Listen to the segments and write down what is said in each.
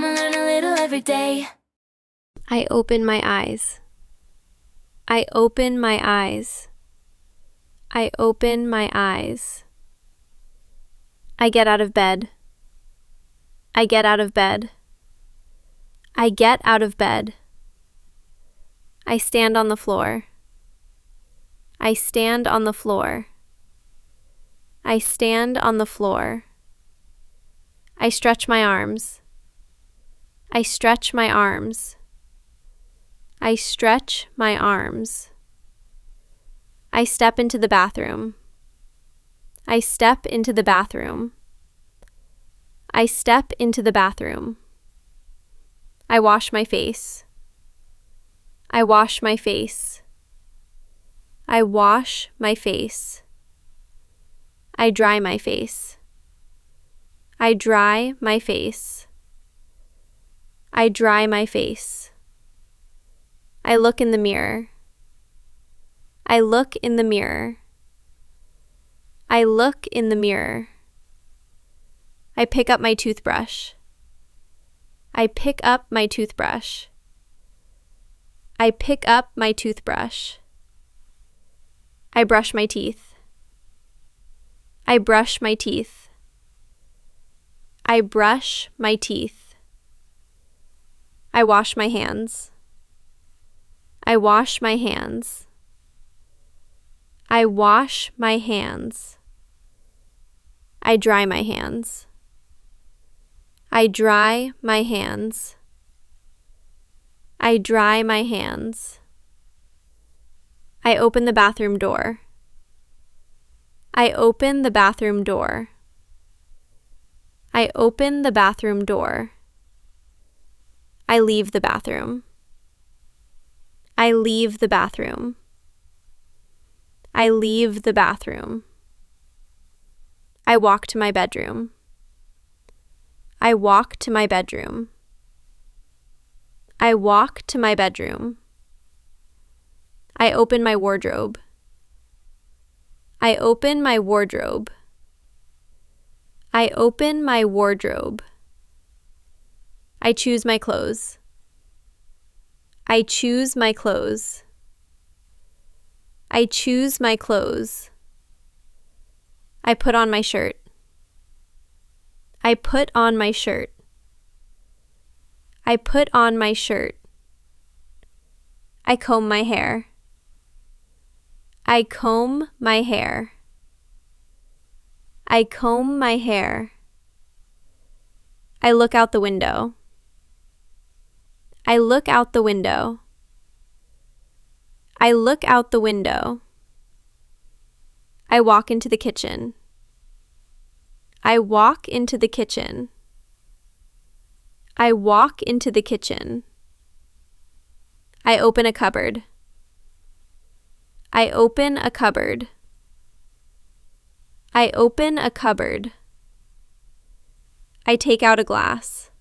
Gonna learn a little every day. I open my eyes. I open my eyes. I open my eyes. I get out of bed. I get out of bed. I get out of bed. I stand on the floor. I stand on the floor. I stand on the floor. I stretch my arms. I stretch my arms. I stretch my arms. I step into the bathroom. I step into the bathroom. I step into the bathroom. I wash my face. I wash my face. I wash my face. I dry my face. I dry my face. I dry my face. I look in the mirror. I look in the mirror. I look in the mirror. I pick up my toothbrush. I pick up my toothbrush. I pick up my toothbrush. I brush my teeth. I brush my teeth. I brush my teeth. I wash my hands. I wash my hands. I wash my hands. I dry my hands. I dry my hands. I dry my hands. I open the bathroom door. I open the bathroom door. I open the bathroom door. I leave the bathroom. I leave the bathroom. I leave the bathroom. I walk to my bedroom. I walk to my bedroom. I walk to my bedroom. I open my wardrobe. I open my wardrobe. I open my wardrobe. I choose my clothes. I choose my clothes. I choose my clothes. I put on my shirt. I put on my shirt. I put on my shirt. I comb my hair. I comb my hair. I comb my hair. I look out the window. I look out the window. I look out the window. I walk into the kitchen. I walk into the kitchen. I walk into the kitchen. I open a cupboard. I open a cupboard. I open a cupboard. I take out a glass.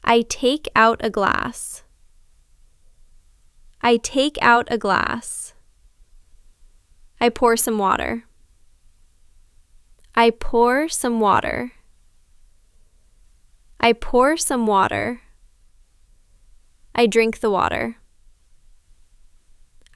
I take out a glass. I take out a glass. I pour some water. I pour some water. I pour some water. I drink the water.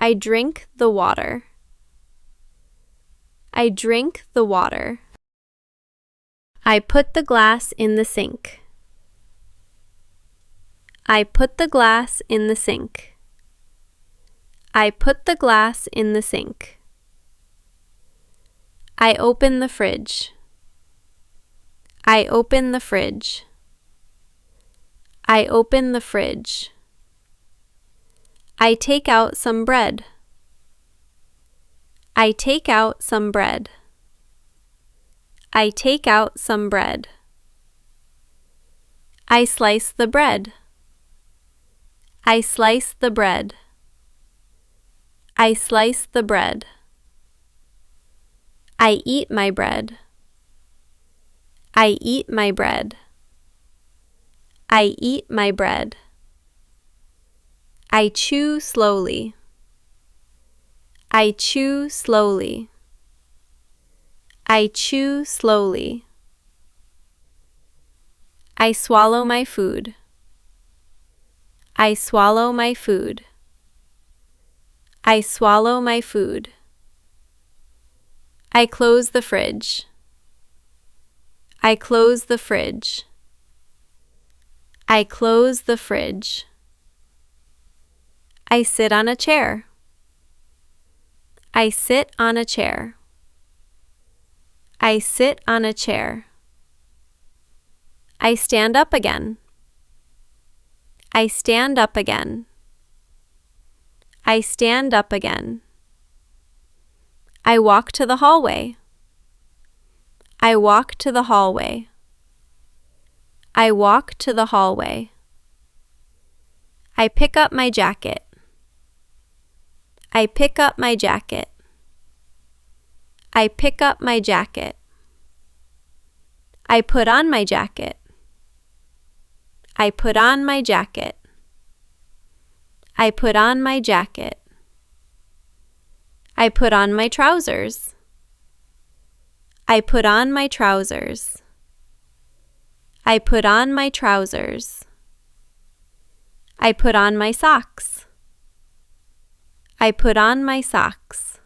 I drink the water. I drink the water. I put the glass in the sink. I put the glass in the sink. I put the glass in the sink. I open the fridge. I open the fridge. I open the fridge. I take out some bread. I take out some bread. I take out some bread. I slice the bread. I slice the bread. I slice the bread. I eat my bread. I eat my bread. I eat my bread. I chew slowly. I chew slowly. I chew slowly. I swallow my food. I swallow my food. I swallow my food. I close the fridge. I close the fridge. I close the fridge. I sit on a chair. I sit on a chair. I sit on a chair. I stand up again. I stand up again. I stand up again. I walk to the hallway. I walk to the hallway. I walk to the hallway. I pick up my jacket. I pick up my jacket. I pick up my jacket. I put on my jacket. I put on my jacket. I put on my jacket. I put on my trousers. I put on my trousers. I put on my trousers. I put on my socks. I put on my socks.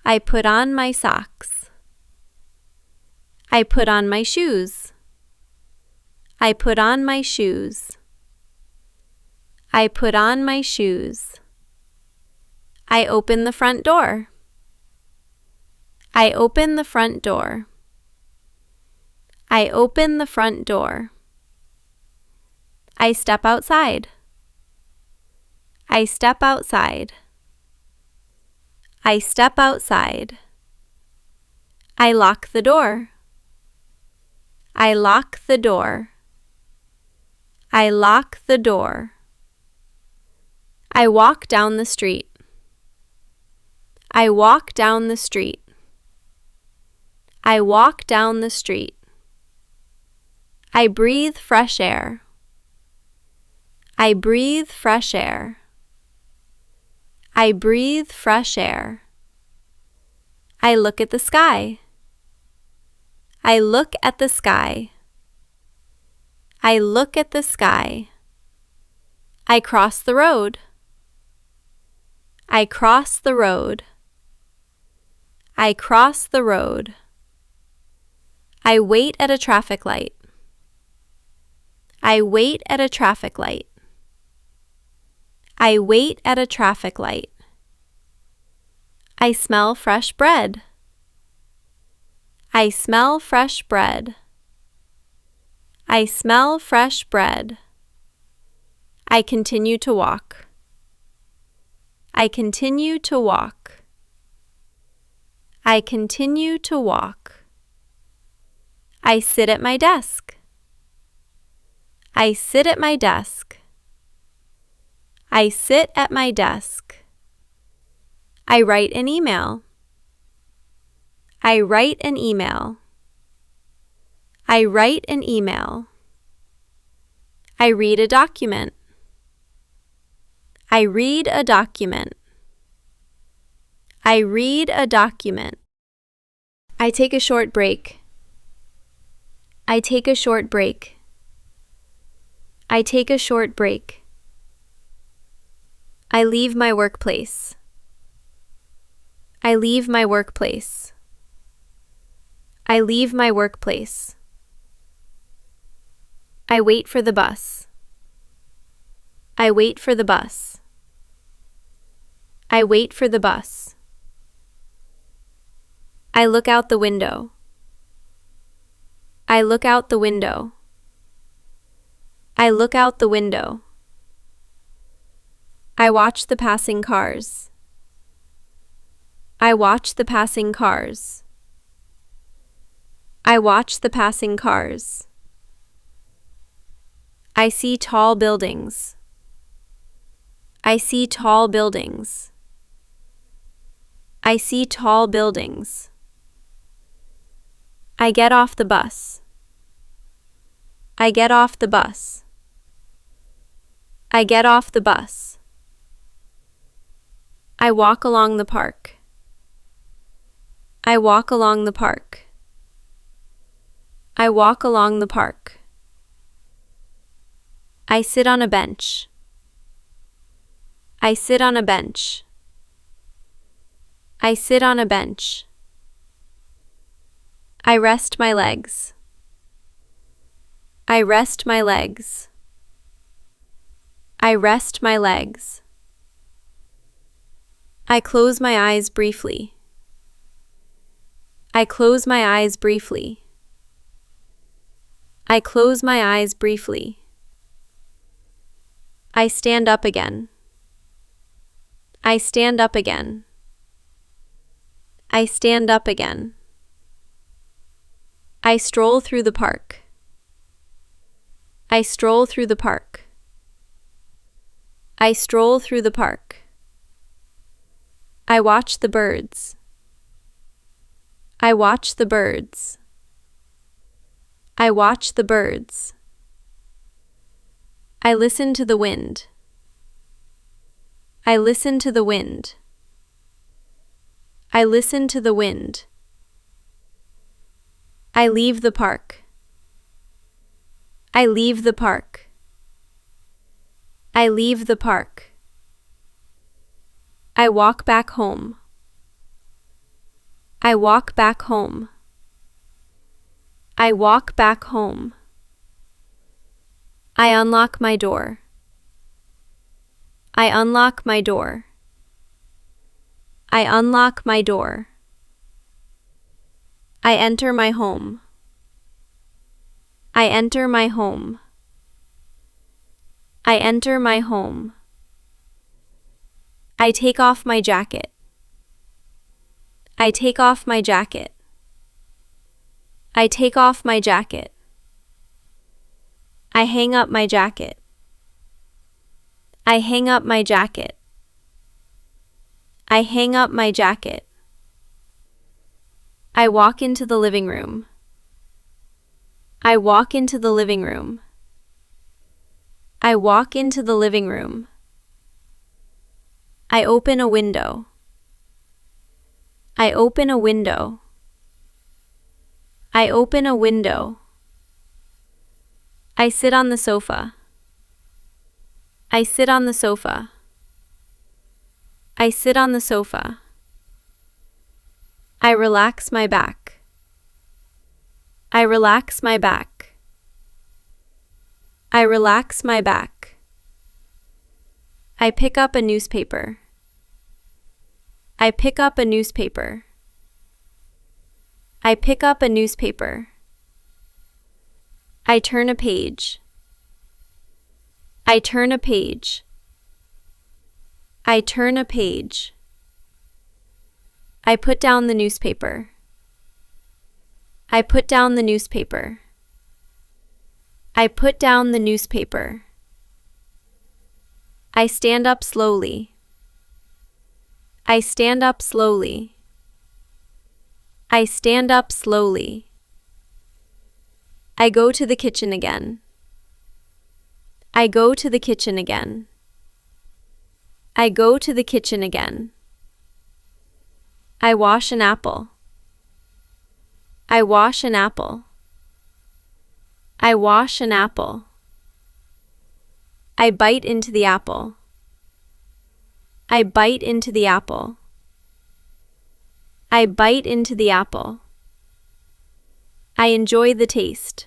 I put on my socks. I put on my shoes. I put on my shoes. I put on my shoes. I open the front door. I open the front door. I open the front door. I step outside. I step outside. I step outside. I lock the door. I lock the door. I lock the door. I walk down the street. I walk down the street. I walk down the street. I breathe fresh air. I breathe fresh air. I breathe fresh air. I look at the sky. I look at the sky. I look at the sky. I cross the road. I cross the road. I cross the road. I wait at a traffic light. I wait at a traffic light. I wait at a traffic light. I smell fresh bread. I smell fresh bread. I smell fresh bread. I continue to walk. I continue to walk. I continue to walk. I sit at my desk. I sit at my desk. I sit at my desk. I write an email. I write an email. I write an email. I read a document. I read a document. I read a document. I take a short break. I take a short break. I take a short break. I leave my workplace. I leave my workplace. I leave my workplace. I wait for the bus. I wait for the bus. I wait for the bus. I look out the window. I look out the window. I look out the window. I watch the passing cars. I watch the passing cars. I watch the passing cars. I see tall buildings. I see tall buildings. I see tall buildings. I get off the bus. I get off the bus. I get off the bus. I walk along the park. I walk along the park. I I walk along the park. I sit on a bench. I sit on a bench. I sit on a bench. I rest my legs. I rest my legs. I rest my legs. I close my eyes briefly. I close my eyes briefly. I close my eyes briefly. I stand up again. I stand up again. I stand up again. I stroll through the park. I stroll through the park. I stroll through the park. I watch the birds. I watch the birds. I watch the birds. I listen to the wind. I listen to the wind. I listen to the wind. I leave the park. I leave the park. I leave the park. I walk back home. I walk back home. I walk back home. I unlock my door. I unlock my door. I unlock my door. I enter my home. I enter my home. I enter my home. I take off my jacket. I take off my jacket. I take off my jacket. I hang up my jacket. I hang up my jacket. I hang up my jacket. I walk into the living room. I walk into the living room. I walk into the living room. I open a window. I open a window. I open a window. I sit on the sofa. I sit on the sofa. I sit on the sofa. I relax my back. I relax my back. I relax my back. I pick up a newspaper. I pick up a newspaper. I pick up a newspaper. I turn a page. I turn a page. I turn a page. I put down the newspaper. I put down the newspaper. I put down the newspaper. I stand up slowly. I stand up slowly. I stand up slowly. I go to the kitchen again. I go to the kitchen again. I go to the kitchen again. I wash an apple. I wash an apple. I wash an apple. I bite into the apple. I bite into the apple. I bite into the apple. I enjoy the taste.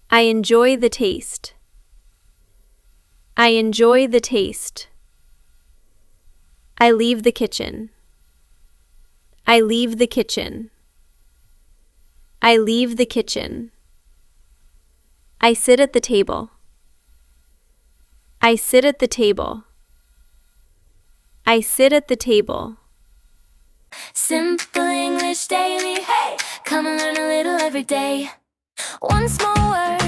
I enjoy the taste. I enjoy the taste. I leave the kitchen. I leave the kitchen. I leave the kitchen. I sit at the table. I sit at the table. I sit at the table. Simple English daily. Hey, come and learn a little every day. One small word